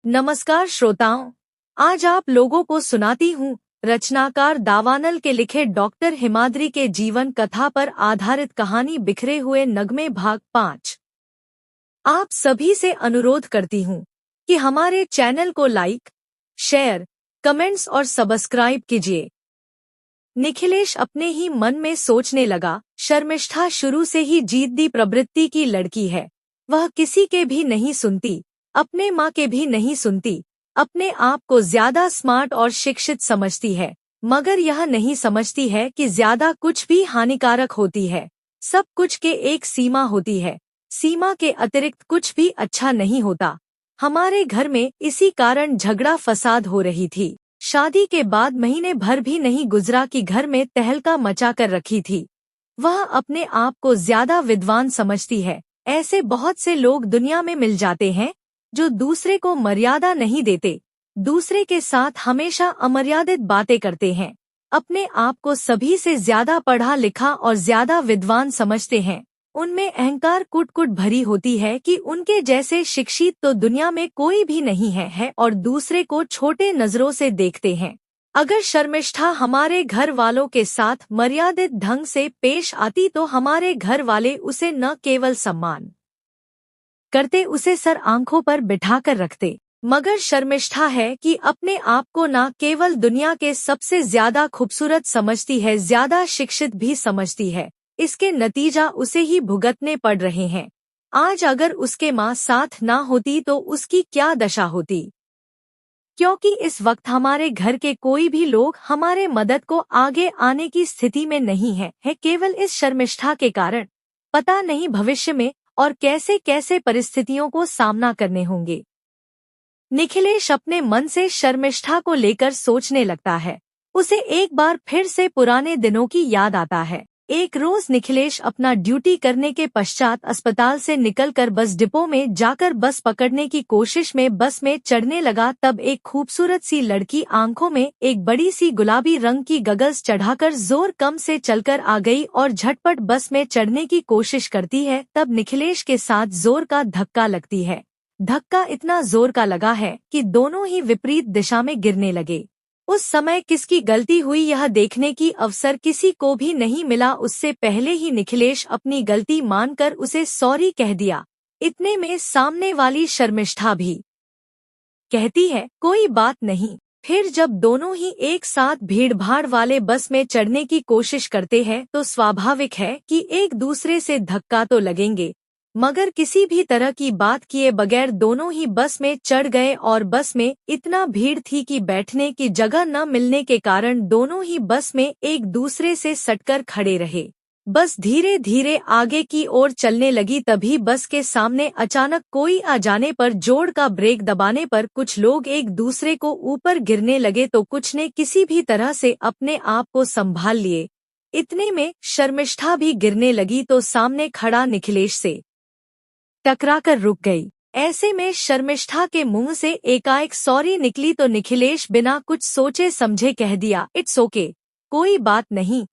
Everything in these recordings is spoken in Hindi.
नमस्कार श्रोताओं, आज आप लोगों को सुनाती हूँ रचनाकार दावानल के लिखे डॉक्टर हिमाद्री के जीवन कथा पर आधारित कहानी बिखरे हुए नगमे भाग 5। आप सभी से अनुरोध करती हूँ कि हमारे चैनल को लाइक, शेयर, कमेंट्स और सब्सक्राइब कीजिए। निखिलेश अपने ही मन में सोचने लगा, शर्मिष्ठा शुरू से ही जिद्दी प्रवृत्ति की लड़की है। वह किसी के भी नहीं सुनती, अपने माँ के भी नहीं सुनती, अपने आप को ज्यादा स्मार्ट और शिक्षित समझती है, मगर यह नहीं समझती है कि ज्यादा कुछ भी हानिकारक होती है। सब कुछ के एक सीमा होती है, सीमा के अतिरिक्त कुछ भी अच्छा नहीं होता। हमारे घर में इसी कारण झगड़ा फसाद हो रही थी। शादी के बाद महीने भर भी नहीं गुजरा कि घर में तहलका मचा कर रखी थी। वह अपने आप को ज्यादा विद्वान समझती है। ऐसे बहुत से लोग दुनिया में मिल जाते हैं जो दूसरे को मर्यादा नहीं देते, दूसरे के साथ हमेशा अमर्यादित बातें करते हैं, अपने आप को सभी से ज्यादा पढ़ा लिखा और ज्यादा विद्वान समझते हैं। उनमें अहंकार कुट-कुट भरी होती है कि उनके जैसे शिक्षित तो दुनिया में कोई भी नहीं है और दूसरे को छोटे नजरों से देखते हैं। अगर शर्मिष्ठा हमारे घर वालों के साथ मर्यादित ढंग से पेश आती तो हमारे घर वाले उसे न केवल सम्मान करते, उसे सर आंखों पर बिठाकर रखते। मगर शर्मिष्ठा है कि अपने आप को न केवल दुनिया के सबसे ज्यादा खूबसूरत समझती है, ज्यादा शिक्षित भी समझती है। इसके नतीजा उसे ही भुगतने पड़ रहे हैं। आज अगर उसके माँ साथ ना होती तो उसकी क्या दशा होती, क्योंकि इस वक्त हमारे घर के कोई भी लोग हमारे मदद को आगे आने की स्थिति में नहीं है केवल इस शर्मिष्ठा के कारण। पता नहीं भविष्य में और कैसे कैसे परिस्थितियों को सामना करने होंगे। निखिलेश अपने मन से शर्मिष्ठा को लेकर सोचने लगता है। उसे एक बार फिर से पुराने दिनों की याद आता है। एक रोज निखिलेश अपना ड्यूटी करने के पश्चात अस्पताल से निकलकर बस डिपो में जाकर बस पकड़ने की कोशिश में बस में चढ़ने लगा। तब एक खूबसूरत सी लड़की आंखों में एक बड़ी सी गुलाबी रंग की गगल्स चढ़ाकर जोर कम से चलकर आ गई और झटपट बस में चढ़ने की कोशिश करती है। तब निखिलेश के साथ जोर का धक्का लगती है। धक्का इतना जोर का लगा है कि दोनों ही विपरीत दिशा में गिरने लगे। उस समय किसकी गलती हुई यह देखने की अवसर किसी को भी नहीं मिला। उससे पहले ही निखिलेश अपनी गलती मानकर उसे सॉरी कह दिया। इतने में सामने वाली शर्मिष्ठा भी कहती है, कोई बात नहीं। फिर जब दोनों ही एक साथ भीड़भाड़ वाले बस में चढ़ने की कोशिश करते हैं तो स्वाभाविक है कि एक दूसरे से धक्का तो लगेंगे, मगर किसी भी तरह की बात किए बगैर दोनों ही बस में चढ़ गए और बस में इतना भीड़ थी कि बैठने की जगह न मिलने के कारण दोनों ही बस में एक दूसरे से सटकर खड़े रहे। बस धीरे धीरे आगे की ओर चलने लगी। तभी बस के सामने अचानक कोई आ जाने पर जोर का ब्रेक दबाने पर कुछ लोग एक दूसरे को ऊपर गिरने लगे तो कुछ ने किसी भी तरह से अपने आप को संभाल लिए। इतने में शर्मिष्ठा भी गिरने लगी तो सामने खड़ा निखिलेश से टकराकर रुक गई। ऐसे में शर्मिष्ठा के मुंह से एकाएक सॉरी निकली तो निखिलेश बिना कुछ सोचे समझे कह दिया, इट्स ओके, कोई बात नहीं,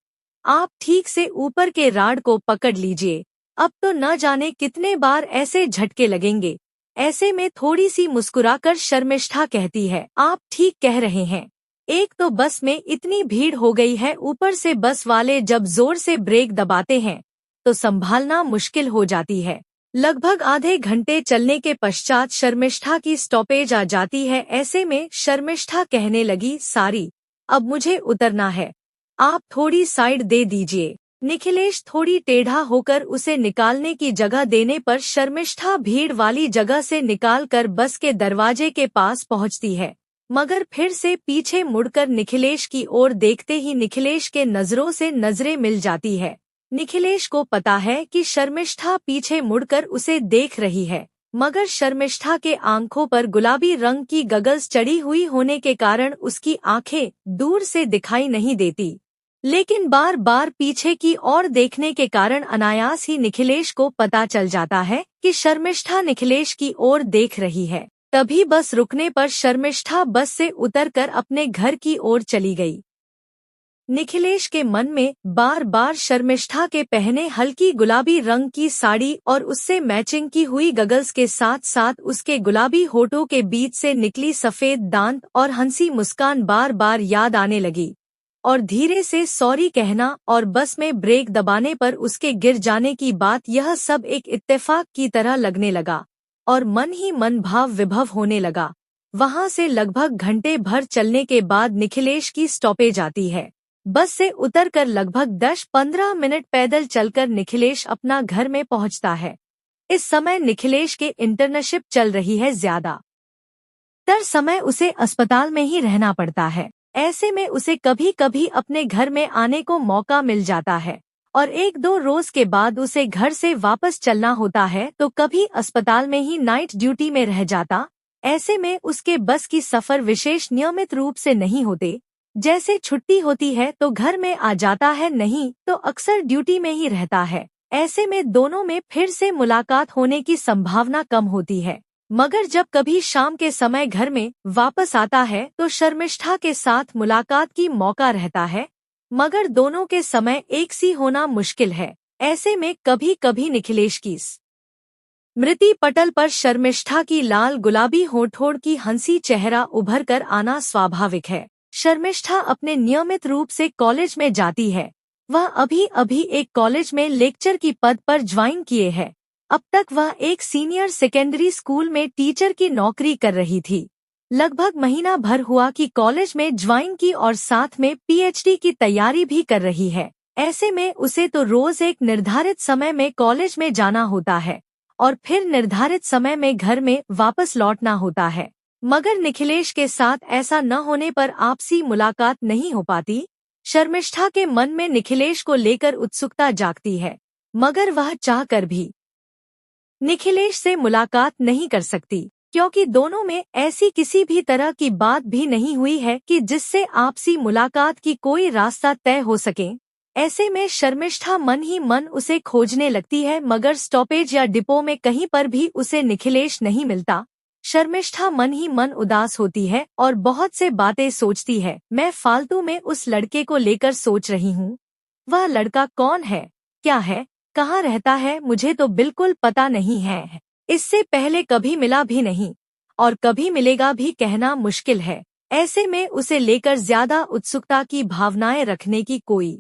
आप ठीक से ऊपर के राड को पकड़ लीजिए, अब तो न जाने कितने बार ऐसे झटके लगेंगे। ऐसे में थोड़ी सी मुस्कुराकर शर्मिष्ठा कहती है, आप ठीक कह रहे हैं, एक तो बस में इतनी भीड़ हो गई है, ऊपर से बस वाले जब जोर से ब्रेक दबाते हैं तो संभालना मुश्किल हो जाती है। लगभग आधे घंटे चलने के पश्चात शर्मिष्ठा की स्टॉपेज आ जाती है। ऐसे में शर्मिष्ठा कहने लगी, सारी, अब मुझे उतरना है, आप थोड़ी साइड दे दीजिए। निखिलेश थोड़ी टेढ़ा होकर उसे निकालने की जगह देने पर शर्मिष्ठा भीड़ वाली जगह से निकालकर बस के दरवाजे के पास पहुंचती है, मगर फिर से पीछे मुड़कर निखिलेश की ओर देखते ही निखिलेश के नजरों से नजरें मिल जाती है। निखिलेश को पता है कि शर्मिष्ठा पीछे मुड़कर उसे देख रही है, मगर शर्मिष्ठा के आंखों पर गुलाबी रंग की गगल्स चढ़ी हुई होने के कारण उसकी आंखें दूर से दिखाई नहीं देती, लेकिन बार बार पीछे की ओर देखने के कारण अनायास ही निखिलेश को पता चल जाता है कि शर्मिष्ठा निखिलेश की ओर देख रही है। तभी बस रुकने पर शर्मिष्ठा बस से उतरकर अपने घर की ओर चली गई। निखिलेश के मन में बार बार शर्मिष्ठा के पहने हल्की गुलाबी रंग की साड़ी और उससे मैचिंग की हुई गगल्स के साथ साथ उसके गुलाबी होठों के बीच से निकली सफेद दांत और हंसी मुस्कान बार बार याद आने लगी। और धीरे से सॉरी कहना और बस में ब्रेक दबाने पर उसके गिर जाने की बात, यह सब एक इत्तेफाक की तरह लगने लगा और मन ही मन भाव विभव होने लगा। वहां से लगभग घंटे भर चलने के बाद निखिलेश की स्टॉपेज आती है। बस से उतरकर लगभग 10-15 मिनट पैदल चलकर निखिलेश अपना घर में पहुंचता है। इस समय निखिलेश के इंटर्नशिप चल रही है, ज्यादातर समय उसे अस्पताल में ही रहना पड़ता है। ऐसे में उसे कभी कभी अपने घर में आने को मौका मिल जाता है और 1-2 रोज के बाद उसे घर से वापस चलना होता है, तो कभी अस्पताल में ही नाइट ड्यूटी में रह जाता। ऐसे में उसके बस की सफर विशेष नियमित रूप से नहीं होते। जैसे छुट्टी होती है तो घर में आ जाता है, नहीं तो अक्सर ड्यूटी में ही रहता है। ऐसे में दोनों में फिर से मुलाकात होने की संभावना कम होती है। मगर जब कभी शाम के समय घर में वापस आता है तो शर्मिष्ठा के साथ मुलाकात की मौका रहता है, मगर दोनों के समय एक सी होना मुश्किल है। ऐसे में कभी कभी निखिलेश की स्मृति पटल पर शर्मिष्ठा की लाल गुलाबी होठों की हंसी चेहरा उभर कर आना स्वाभाविक है। शर्मिष्ठा अपने नियमित रूप से कॉलेज में जाती है। वह अभी अभी एक कॉलेज में लेक्चर की पद पर ज्वाइन किए है। अब तक वह एक सीनियर सेकेंडरी स्कूल में टीचर की नौकरी कर रही थी। लगभग महीना भर हुआ कि कॉलेज में ज्वाइन की और साथ में पीएचडी की तैयारी भी कर रही है। ऐसे में उसे तो रोज एक निर्धारित समय में कॉलेज में जाना होता है और फिर निर्धारित समय में घर में वापस लौटना होता है। मगर निखिलेश के साथ ऐसा न होने पर आपसी मुलाकात नहीं हो पाती। शर्मिष्ठा के मन में निखिलेश को लेकर उत्सुकता जागती है, मगर वह चाहकर भी निखिलेश से मुलाकात नहीं कर सकती, क्योंकि दोनों में ऐसी किसी भी तरह की बात भी नहीं हुई है कि जिससे आपसी मुलाकात की कोई रास्ता तय हो सके। ऐसे में शर्मिष्ठा मन ही मन उसे खोजने लगती है, मगर स्टॉपेज या डिपो में कहीं पर भी उसे निखिलेश नहीं मिलता। शर्मिष्ठा मन ही मन उदास होती है और बहुत से बातें सोचती है। मैं फालतू में उस लड़के को लेकर सोच रही हूँ। वह लड़का कौन है, क्या है, कहाँ रहता है, मुझे तो बिल्कुल पता नहीं है। इससे पहले कभी मिला भी नहीं और कभी मिलेगा भी कहना मुश्किल है। ऐसे में उसे लेकर ज्यादा उत्सुकता की भावनाएं रखने की कोई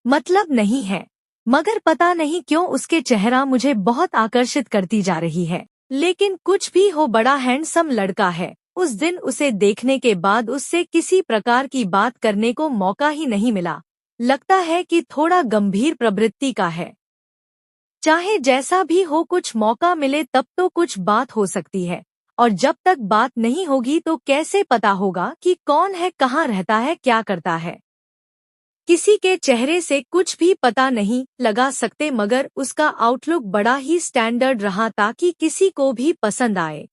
मतलब नहीं है। मगर पता नहीं क्यों उसके चेहरा मुझे बहुत आकर्षित करती जा रही है। लेकिन कुछ भी हो, बड़ा हैंडसम लड़का है। उस दिन उसे देखने के बाद उससे किसी प्रकार की बात करने को मौका ही नहीं मिला। लगता है कि थोड़ा गंभीर प्रवृत्ति का है। चाहे जैसा भी हो, कुछ मौका मिले तब तो कुछ बात हो सकती है, और जब तक बात नहीं होगी तो कैसे पता होगा कि कौन है, कहाँ रहता है, क्या करता है। किसी के चेहरे से कुछ भी पता नहीं लगा सकते, मगर उसका आउटलुक बड़ा ही स्टैंडर्ड रहा ताकि किसी को भी पसंद आए।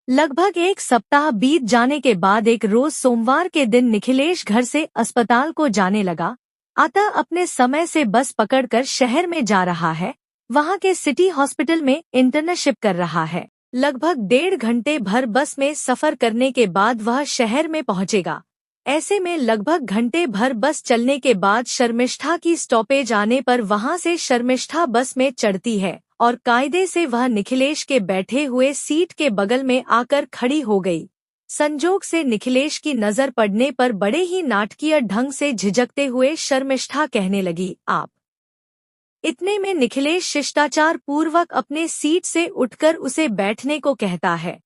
लगभग 1 सप्ताह बीत जाने के बाद एक रोज सोमवार के दिन निखिलेश घर से अस्पताल को जाने लगा। अतः अपने समय से बस पकड़कर शहर में जा रहा है। वहां के सिटी हॉस्पिटल में इंटर्नशिप कर रहा है। लगभग 1.5 घंटे भर बस में सफर करने के बाद वह शहर में पहुंचेगा। ऐसे में लगभग घंटे भर बस चलने के बाद शर्मिष्ठा की स्टॉपेज आने पर वहां से शर्मिष्ठा बस में चढ़ती है और कायदे से वह निखिलेश के बैठे हुए सीट के बगल में आकर खड़ी हो गई। संजोग से निखिलेश की नजर पड़ने पर बड़े ही नाटकीय ढंग से झिझकते हुए शर्मिष्ठा कहने लगी, आप। इतने में निखिलेश शिष्टाचार पूर्वक अपने सीट से उठकर उसे बैठने को कहता है,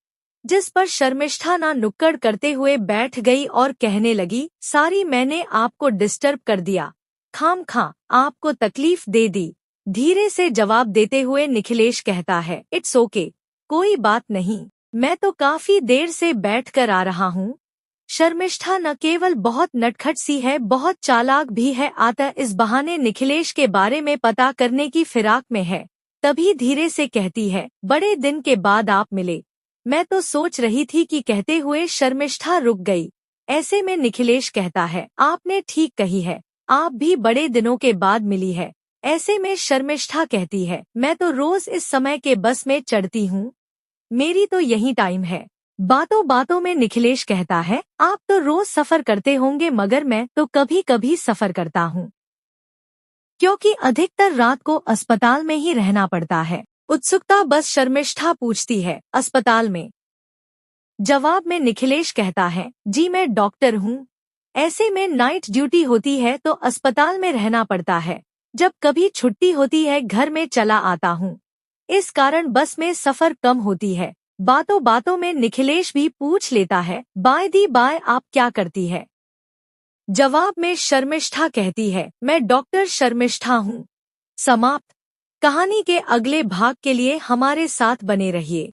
जिस पर शर्मिष्ठा ना नुक्कड़ करते हुए बैठ गई और कहने लगी, सारी मैंने आपको डिस्टर्ब कर दिया, खामखा आपको तकलीफ दे दी। धीरे से जवाब देते हुए निखिलेश कहता है, इट्स ओके, कोई बात नहीं, मैं तो काफी देर से बैठ कर आ रहा हूँ। शर्मिष्ठा न केवल बहुत नटखट सी है, बहुत चालाक भी है। अतः इस बहाने निखिलेश के बारे में पता करने की फिराक में है। तभी धीरे से कहती है, बड़े दिन के बाद आप मिले, मैं तो सोच रही थी कि। कहते हुए शर्मिष्ठा रुक गई। ऐसे में निखिलेश कहता है, आपने ठीक कही है, आप भी बड़े दिनों के बाद मिली है। ऐसे में शर्मिष्ठा कहती है, मैं तो रोज इस समय के बस में चढ़ती हूँ, मेरी तो यही टाइम है। बातों बातों में निखिलेश कहता है, आप तो रोज सफर करते होंगे मगर मैं तो कभी कभी सफर करता हूँ, क्योंकि अधिकतर रात को अस्पताल में ही रहना पड़ता है। उत्सुकता बस शर्मिष्ठा पूछती है, अस्पताल में? जवाब में निखिलेश कहता है, जी मैं डॉक्टर हूँ। ऐसे में नाइट ड्यूटी होती है तो अस्पताल में रहना पड़ता है। जब कभी छुट्टी होती है घर में चला आता हूँ। इस कारण बस में सफर कम होती है। बातों बातों में निखिलेश भी पूछ लेता है, बाय दी बाय आप क्या करती है? जवाब में शर्मिष्ठा कहती है, मैं डॉक्टर शर्मिष्ठा हूँ। समाप्त। कहानी के अगले भाग के लिए हमारे साथ बने रहिए।